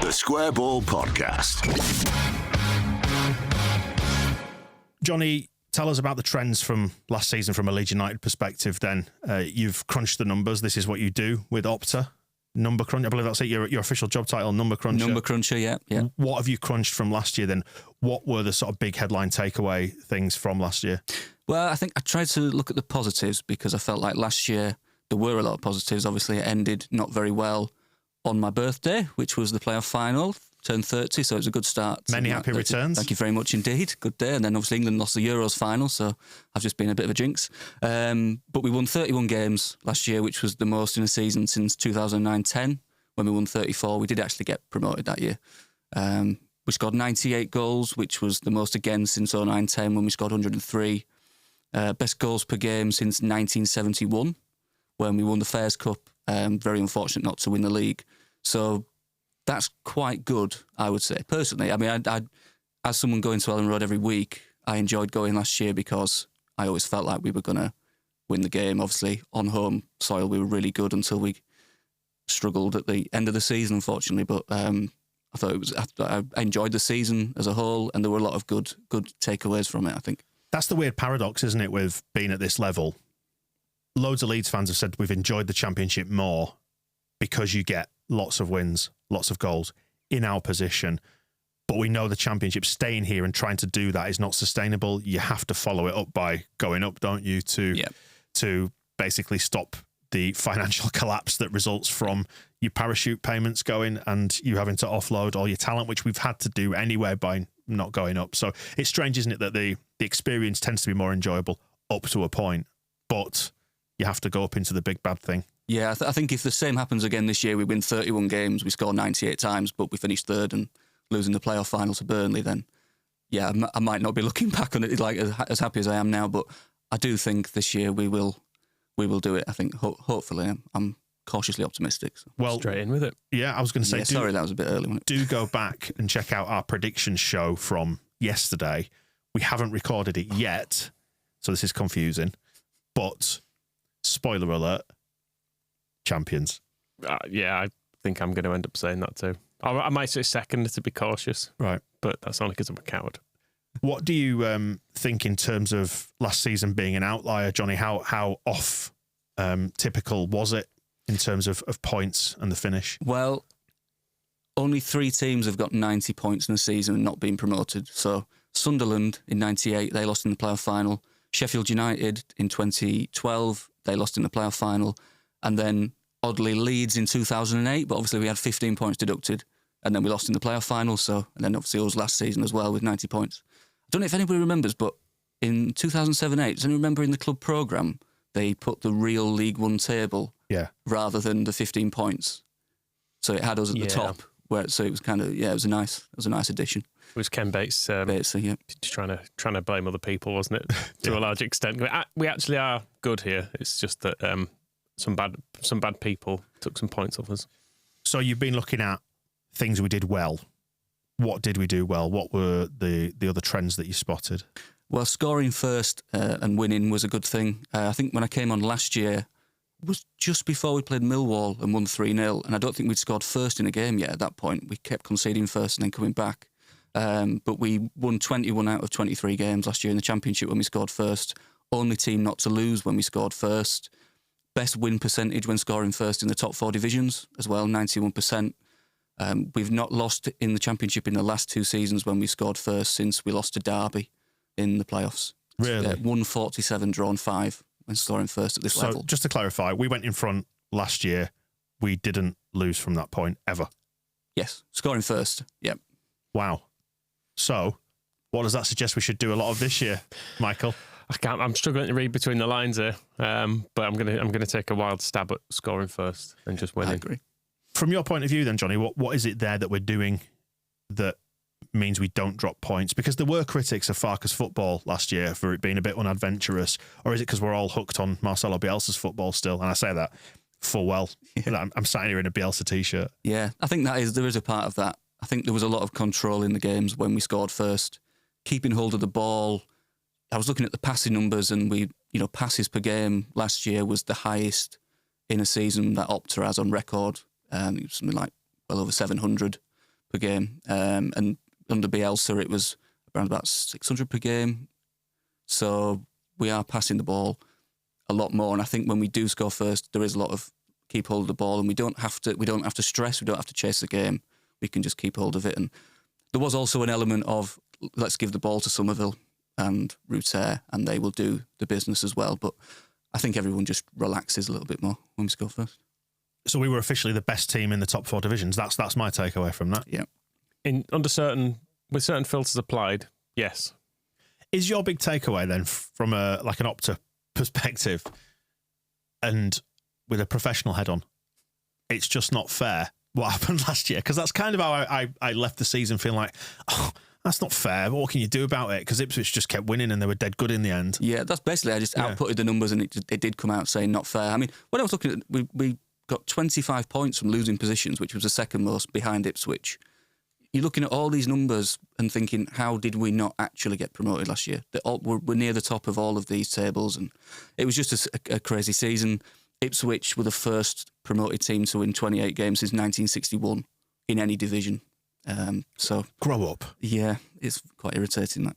The Square Ball Podcast. Johnny, tell us about the trends from last season from a Leeds United perspective then. You've crunched the numbers. This is what you do with Opta. Number crunch, I believe that's it, your official job title, number cruncher. Number cruncher, yeah. What have you crunched from last year then? What were the sort of big headline takeaway things from last year? Well, I think I tried to look at the positives because I felt like last year there were a lot of positives. Obviously, it ended not very well on my birthday, which was the playoff final. Turned 30, so it was a good start. Many happy returns. Thank you very much indeed. Good day. And then obviously England lost the Euros final, so I've just been a bit of a jinx. But we won 31 games last year, which was the most in a season since 2009-10, when we won 34. We did actually get promoted that year. We scored 98 goals, which was the most again since 2009-10, when we scored 103. Best goals per game since 1971, when we won the Fairs Cup. Very unfortunate not to win the league. So that's quite good, I would say. Personally, I mean, I as someone going to Ellen Road every week, I enjoyed going last year because I always felt like we were going to win the game. Obviously, on home soil, we were really good until we struggled at the end of the season, unfortunately. But I thought I enjoyed the season as a whole, and there were a lot of good takeaways from it, I think. That's the weird paradox, isn't it, with being at this level? Loads of Leeds fans have said we've enjoyed the Championship more because you get lots of wins, lots of goals in our position. But we know the Championship, staying here and trying to do that is not sustainable. You have to follow it up by going up, don't you, to basically stop the financial collapse that results from your parachute payments going and you having to offload all your talent, which we've had to do anyway by not going up. So it's strange, isn't it, that the experience tends to be more enjoyable up to a point, but you have to go up into the big bad thing. Yeah, I think if the same happens again this year, we win 31 games, we score 98 times, but we finish third and losing the playoff final to Burnley, then yeah, I might not be looking back on it like as happy as I am now, but I do think this year we will do it. I think hopefully I'm cautiously optimistic. So. Well, straight in with it. Yeah, I was going to say. Sorry, that was a bit early. Wasn't it? Do go back and check out our prediction show from yesterday. We haven't recorded it yet, so this is confusing. But spoiler alert: champions. Yeah, I think I'm going to end up saying that too. I might say second to be cautious, right? But that's only because I'm a coward. What do you think in terms of last season being an outlier, Johnny? How off typical was it in terms of points and the finish? Well, only 3 teams have got 90 points in a season and not been promoted. So Sunderland in 98, they lost in the playoff final. Sheffield United in 2012, they lost in the playoff final. And then, oddly, Leeds in 2008, but obviously we had 15 points deducted. And then we lost in the playoff final. And then obviously it was last season as well with 90 points. I don't know if anybody remembers, but in 2007-8, does anyone remember in the club programme, they put the real League One table rather than the 15 points. So it had us at the top. So it was kind of, it was a nice addition. It was Ken Bates, Batesy, just trying to blame other people, wasn't it? To a large extent. We actually are good here. It's just that some bad people took some points off us. So you've been looking at things we did well. What did we do well? What were the other trends that you spotted? Well, scoring first and winning was a good thing. I think when I came on last year, it was just before we played Millwall and won 3-0, and I don't think we'd scored first in a game yet at that point. We kept conceding first and then coming back. But we won 21 out of 23 games last year in the Championship when we scored first. Only team not to lose when we scored first. Best win percentage when scoring first in the top 4 divisions as well, 91%. We've not lost in the Championship in the last 2 seasons when we scored first since we lost to Derby in the playoffs. Really? 147, drawn 5 when scoring first at this level. So just to clarify, we went in front last year. We didn't lose from that point ever. Yes, scoring first. Yep. Wow. So what does that suggest we should do a lot of this year, Michael? I'm struggling to read between the lines here, but I'm gonna take a wild stab at scoring first and just winning. I agree. From your point of view then, Johnny, what is it there that we're doing that means we don't drop points? Because there were critics of Farkas football last year for it being a bit unadventurous, or is it because we're all hooked on Marcelo Bielsa's football still? And I say that full well. Yeah. I'm sat here in a Bielsa t-shirt. Yeah, I think there is a part of that. I think there was a lot of control in the games when we scored first, keeping hold of the ball. I was looking at the passing numbers, and passes per game last year was the highest in a season that Opta has on record. It was something like well over 700 per game. And under Bielsa, it was around about 600 per game. So we are passing the ball a lot more. And I think when we do score first, there is a lot of keep hold of the ball, and we don't have to stress, we don't have to chase the game. We can just keep hold of it. And there was also an element of, let's give the ball to Somerville and Ruter, and they will do the business as well. But I think everyone just relaxes a little bit more when we score first. So we were officially the best team in the top 4 divisions. That's my takeaway from that. Yeah. With certain filters applied, yes. Is your big takeaway then from an Opta perspective, and with a professional head on, it's just not fair what happened last year? Because that's kind of how I left the season feeling like, oh, that's not fair. What can you do about it? Because Ipswich just kept winning and they were dead good in the end. Yeah, that's basically, I just outputted the numbers and it did come out saying not fair. I mean, when I was looking at, we got 25 points from losing positions, which was the second most behind Ipswich. You're looking at all these numbers and thinking, how did we not actually get promoted last year? We're near the top of all of these tables, and it was just a crazy season. Ipswich were the first promoted team to win 28 games since 1961 in any division. So grow up. Yeah, it's quite irritating, that.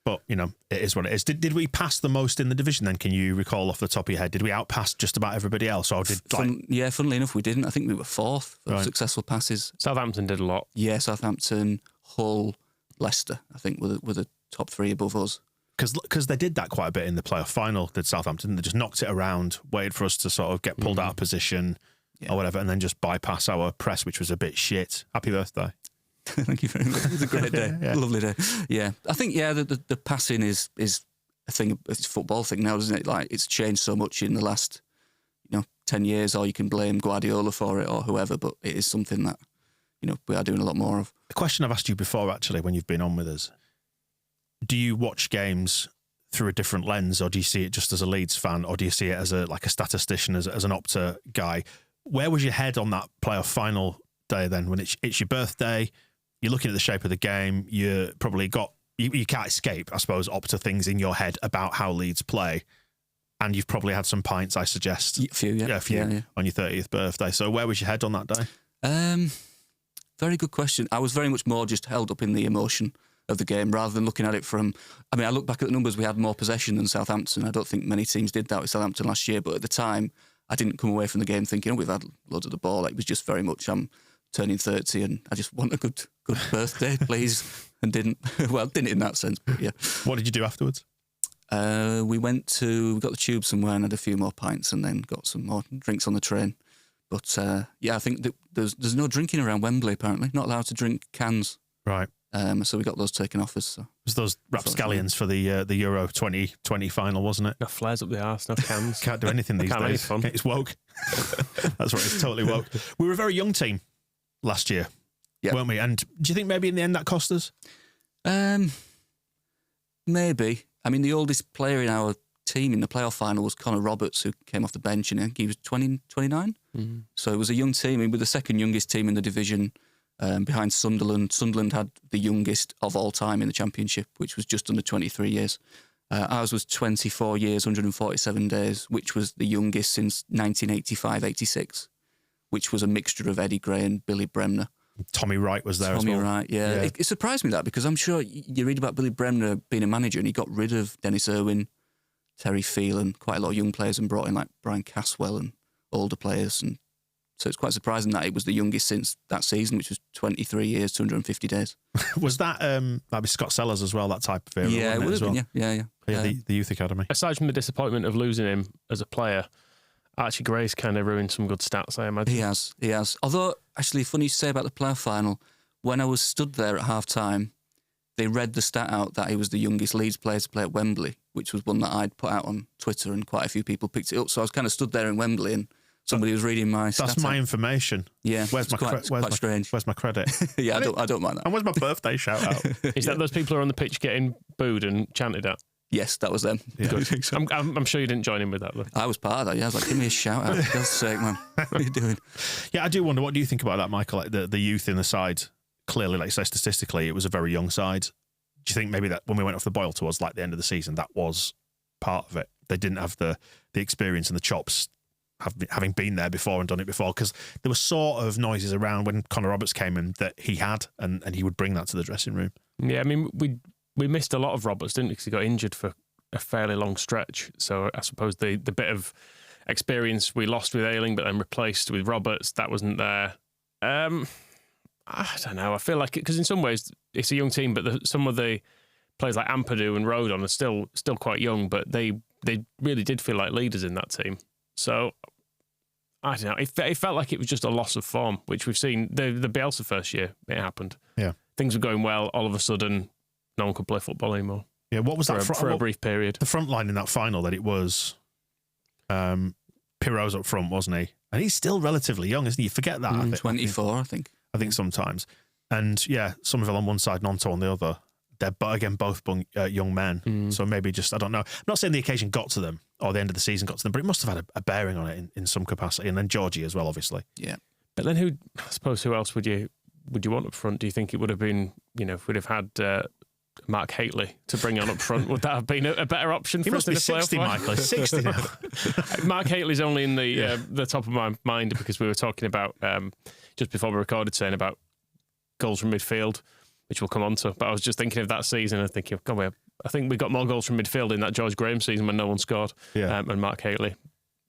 But, it is what it is. Did we pass the most in the division then? Can you recall off the top of your head? Did we outpass just about everybody else? Or funnily enough, we didn't. I think we were 4th for successful passes. Southampton did a lot. Yeah, Southampton, Hull, Leicester, I think, were the top 3 above us. Because they did that quite a bit in the playoff final, did Southampton. They just knocked it around, waited for us to sort of get pulled out of position or whatever, and then just bypass our press, which was a bit shit. Happy birthday. Thank you very much. It was a great day. Lovely day. Yeah. I think, the passing is a thing, it's a football thing now, isn't it? Like, it's changed so much in the last, 10 years, or you can blame Guardiola for it or whoever, but it is something that, we are doing a lot more of. The question I've asked you before, actually, when you've been on with us, do you watch games through a different lens, or do you see it just as a Leeds fan, or do you see it as a statistician, as an Opta guy? Where was your head on that playoff final day then, when it's your birthday? You're looking at the shape of the game. You probably you can't escape, I suppose, Opta things in your head about how Leeds play. And you've probably had some pints, I suggest. A few on your 30th birthday. So where was your head on that day? Very good question. I was very much more just held up in the emotion of the game rather than looking at it from... I mean, I look back at the numbers, we had more possession than Southampton. I don't think many teams did that with Southampton last year, but at the time, I didn't come away from the game thinking, we've had loads of the ball. It was just very much, I'm turning 30 and I just want a good birthday, please. And didn't in that sense, but yeah. What did you do afterwards? We got the tube somewhere and had a few more pints and then got some more drinks on the train. But I think that there's no drinking around Wembley, apparently. Not allowed to drink cans. Right. So we got those taken off us. So. It was those rapscallions for the Euro 2020 final, wasn't it? No flares up the arse, no cans. Can't do anything these days. It's woke. That's right, it's totally woke. We were a very young team last year, weren't we? And do you think maybe in the end that cost us? Maybe. I mean, the oldest player in our team in the playoff final was Connor Roberts, who came off the bench, and I think he was 29. Mm-hmm. So it was a young team. I mean, we're the second youngest team in the division, behind Sunderland. Sunderland had the youngest of all time in the Championship, which was just under 23 years. Ours was 24 years, 147 days, which was the youngest since 1985-86, which was a mixture of Eddie Gray and Billy Bremner. Tommy Wright was there as well. Tommy Wright, yeah. It surprised me that, because I'm sure you read about Billy Bremner being a manager and he got rid of Dennis Irwin, Terry Phelan, quite a lot of young players, and brought in like Brian Caswell and older players. And so it's quite surprising that it was the youngest since that season, which was 23 years, 250 days. Was that maybe Scott Sellers as well, that type of era? Yeah, it would have been, yeah. The youth academy. Aside from the disappointment of losing him as a player, Archie Gray's kind of ruined some good stats, I imagine. He has. Although, actually, funny you say about the playoff final, when I was stood there at half-time, they read the stat out that he was the youngest Leeds player to play at Wembley, which was one that I'd put out on Twitter, and quite a few people picked it up. So I was kind of stood there in Wembley and somebody was reading my stat. That's my information. Yeah, where's my strange. Where's my credit? Yeah, I don't mind that. And where's my birthday shout out? Is that those people who are on the pitch getting booed and chanted at? Yes, that was them. Yeah. Good. I'm sure you didn't join in with that, though. I was part of that, yeah. I was like, give me a shout out. For God's sake, man. What are you doing? Yeah, I do wonder, what do you think about that, Michael? Like the youth in the side, clearly, like you say, statistically, it was a very young side. Do you think maybe that when we went off the boil towards like the end of the season, that was part of it? They didn't have the experience and the chops having been there before and done it before, because there were sort of noises around when Connor Roberts came in that he had, and he would bring that to the dressing room. Yeah, I mean, we missed a lot of Roberts, didn't we? Because he got injured for a fairly long stretch. So I suppose the bit of experience we lost with Ayling, but then replaced with Roberts, that wasn't there. I don't know. I feel like because in some ways it's a young team, but some of the players like Ampadu and Rodon are still quite young, but they really did feel like leaders in that team. So I don't know. It felt like it was just a loss of form, which we've seen the Bielsa first year. It happened. Yeah, things were going well. All of a sudden, no one could play football anymore. Yeah, what was that for a brief period? The front line in that final, that it was Pirot's up front, wasn't he? And he's still relatively young, isn't he? You forget that. 24, I think. I think sometimes. And yeah, Somerville on one side, Nonto on the other. They're both young men. So maybe just, I don't know. I'm not saying the occasion got to them or the end of the season got to them, but it must have had a bearing on it in some capacity. And then Georgie as well, obviously. Yeah. But then who else would you want up front? Do you think it would have been, if we'd have had Mark Haitley to bring on up front, would that have been a better option for us in the playoff? 60, Michael. 60 now. Mark Haitley's only in the top of my mind because we were talking about, just before we recorded, saying about goals from midfield, which we'll come on to. But I was just thinking of that season and thinking, God, I think we got more goals from midfield in that George Graham season when no one scored. Yeah. And Mark Haitley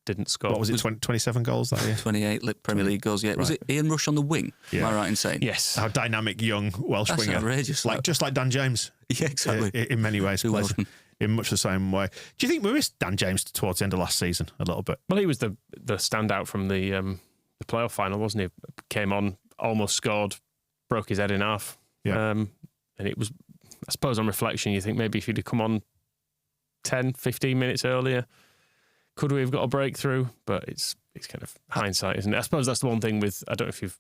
didn't score. What was it, 27 goals that year? 28 Premier League goals, yeah. Right. Was it Ian Rush on the wing? Yeah. Am I right in saying? Yes. Our dynamic young Welsh That's winger. outrageous. Just like Dan James. Yeah, exactly. In many ways. In much the same way. Do you think we missed Dan James towards the end of last season a little bit? Well, he was the standout from the playoff final, wasn't he? Came on, almost scored, broke his head in half. Yeah. And it was, I suppose on reflection, you think maybe if he'd have come on 10, 15 minutes earlier, could we have got a breakthrough? But it's kind of hindsight, isn't it? I suppose that's the one thing with, I don't know if you've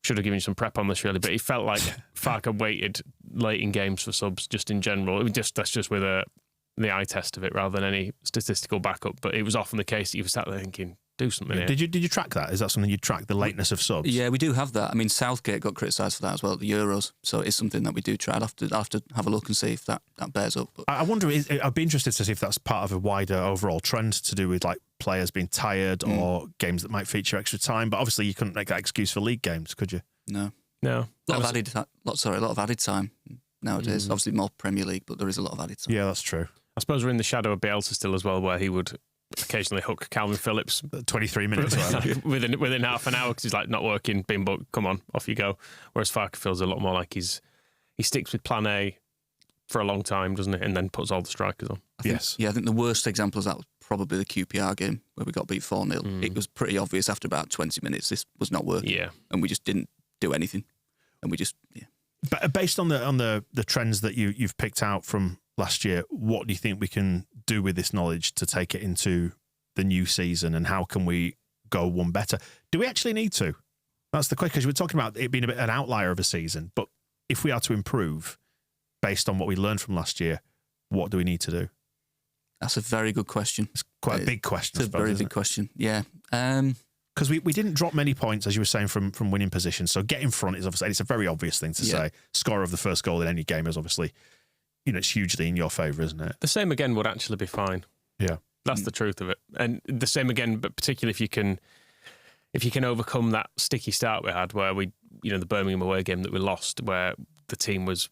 should have given you some prep on this really, but it felt like Farke waited late in games for subs just in general. That's just with the eye test of it rather than any statistical backup. But it was often the case that you were sat there thinking, do something here. Did you track that? Is that something you track, the lateness of subs? Yeah, we do have that. I mean, Southgate got criticised for that as well at the Euros, so it's something that we do try. I'll have to have a look and see if that bears up. But I wonder, I'd be interested to see if that's part of a wider overall trend to do with like players being tired or games that might feature extra time. But obviously you couldn't make that excuse for league games, could you? No. A lot of added time nowadays. Obviously more Premier League, but there is a lot of added time. Yeah, that's true. I suppose we're in the shadow of Bielsa still as well, where he would occasionally hook Calvin Phillips 23 minutes within half an hour because he's like, not working, been booked, come on, off you go. Whereas Farke feels a lot more like he sticks with plan A for a long time, doesn't it? And then puts all the strikers on. I think the worst example of that was probably the QPR game where we got beat 4-0. It was pretty obvious after about 20 minutes this was not working. Yeah. And we just didn't do anything. And we just, But based on the trends that you've picked out from last year, what do you think we can do with this knowledge to take it into the new season, and how can we go one better? Do we actually need to? That's the question, because we're talking about it being a bit an outlier of a season, but if we are to improve based on what we learned from last year, what do we need to do? That's a very good question. It's quite a big question. It's a very big question, yeah. Because we didn't drop many points, as you were saying, from winning positions. So get in front is obviously, it's a very obvious thing to say. Scorer of the first goal in any game is obviously, it's hugely in your favour, isn't it? The same again would actually be fine. Yeah. That's the truth of it. And the same again, but particularly if you can overcome that sticky start we had where the Birmingham away game that we lost, where the team was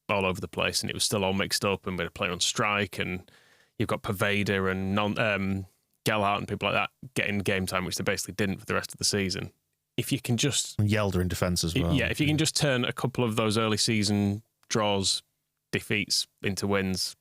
all over the place and it was still all mixed up and we had a player on strike and you've got Paveda and Gelhardt and people like that getting game time, which they basically didn't for the rest of the season. If you can just... And Yelder in defence as well. Yeah, if you can just turn a couple of those early season draws, defeats into wins...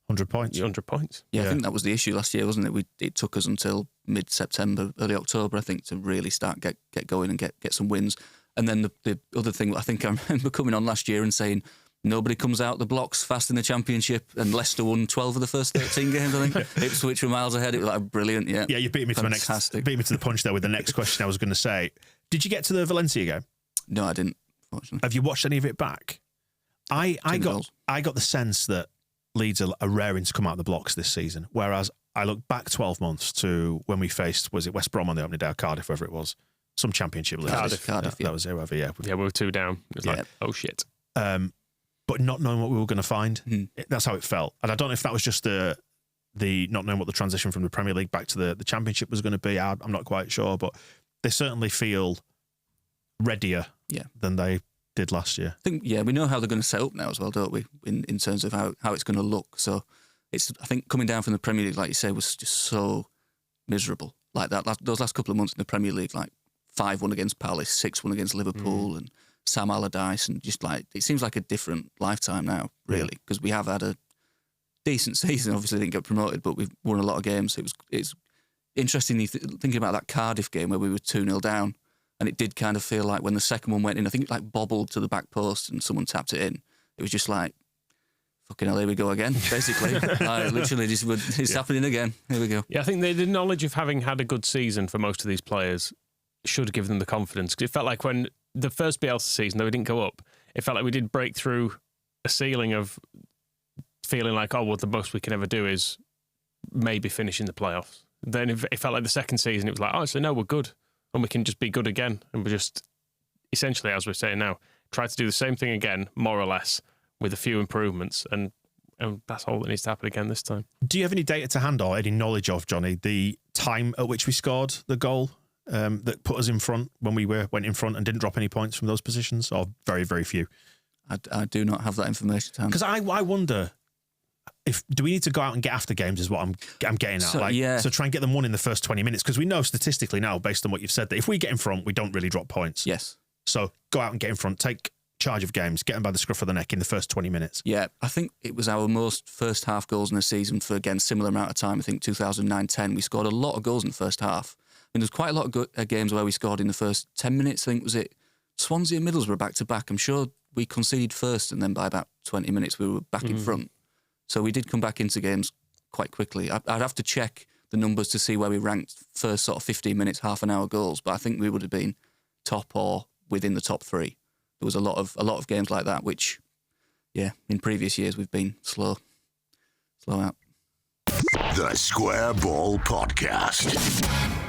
100 points. 100 points. Yeah, I think that was the issue last year, wasn't it? It took us until mid-September, early October, I think, to really start get going and get some wins. And then the other thing, I think I remember coming on last year and saying, nobody comes out the blocks fast in the Championship, and Leicester won 12 of the first 13 games, I think. Ipswich were miles ahead. It was like brilliant, yeah. Yeah, you beat me to the punch there with the next question I was going to say. Did you get to the Valencia game? No, I didn't, fortunately. Have you watched any of it back? I got the sense that Leeds are raring to come out of the blocks this season, whereas I look back 12 months to when we faced, was it West Brom on the opening day, or Cardiff, wherever it was, some Championship league. Cardiff, that was whoever, yeah. Yeah, we were 2 down. It was like, oh shit. But not knowing what we were going to find, that's how it felt. And I don't know if that was just the the not knowing what the transition from the Premier League back to the Championship was going to be. I'm not quite sure, but they certainly feel readier than they did last year. I think, we know how they're going to set up now as well, don't we? In terms of how it's going to look. So I think coming down from the Premier League, like you say, was just so miserable. Like those last couple of months in the Premier League, like 5-1 against Palace, 6-1 against Liverpool, and Sam Allardyce, and just like it seems like a different lifetime now, really, because we have had a decent season. Obviously, didn't get promoted, but we've won a lot of games. It's interesting thinking about that Cardiff game where we were 2-0 down. And it did kind of feel like when the second one went in, I think it like bobbled to the back post and someone tapped it in. It was just like, fucking hell, here we go again, basically. Literally, it's happening again. Here we go. Yeah, I think the knowledge of having had a good season for most of these players should give them the confidence. Because it felt like when the first Bielsa season, though we didn't go up, it felt like we did break through a ceiling of feeling like, the most we can ever do is maybe finish in the playoffs. Then it felt like the second season, it was like, so no, we're good. And we can just be good again. And we're just, essentially, as we're saying now, try to do the same thing again, more or less, with a few improvements. And that's all that needs to happen again this time. Do you have any data to hand or any knowledge of, Jonny, the time at which we scored the goal that put us in front when we went in front and didn't drop any points from those positions? Or very, very few? I do not have that information to hand. Because I wonder... do we need to go out and get after games is what I'm getting at. So try and get them won in the first 20 minutes, because we know statistically now, based on what you've said, that if we get in front, we don't really drop points. Yes. So go out and get in front, take charge of games, get them by the scruff of the neck in the first 20 minutes. Yeah, I think it was our most first half goals in a season for, again, similar amount of time. I think 2009-10, we scored a lot of goals in the first half. And there's quite a lot of games where we scored in the first 10 minutes. I think, was it Swansea and Middlesbrough back to back? I'm sure we conceded first, and then by about 20 minutes we were back in front. So we did come back into games quite quickly. I'd have to check the numbers to see where we ranked first sort of 15 minutes, half an hour goals, but I think we would have been top or within the top 3. There was a lot of games like that, which, in previous years we've been slow out. The Square Ball Podcast.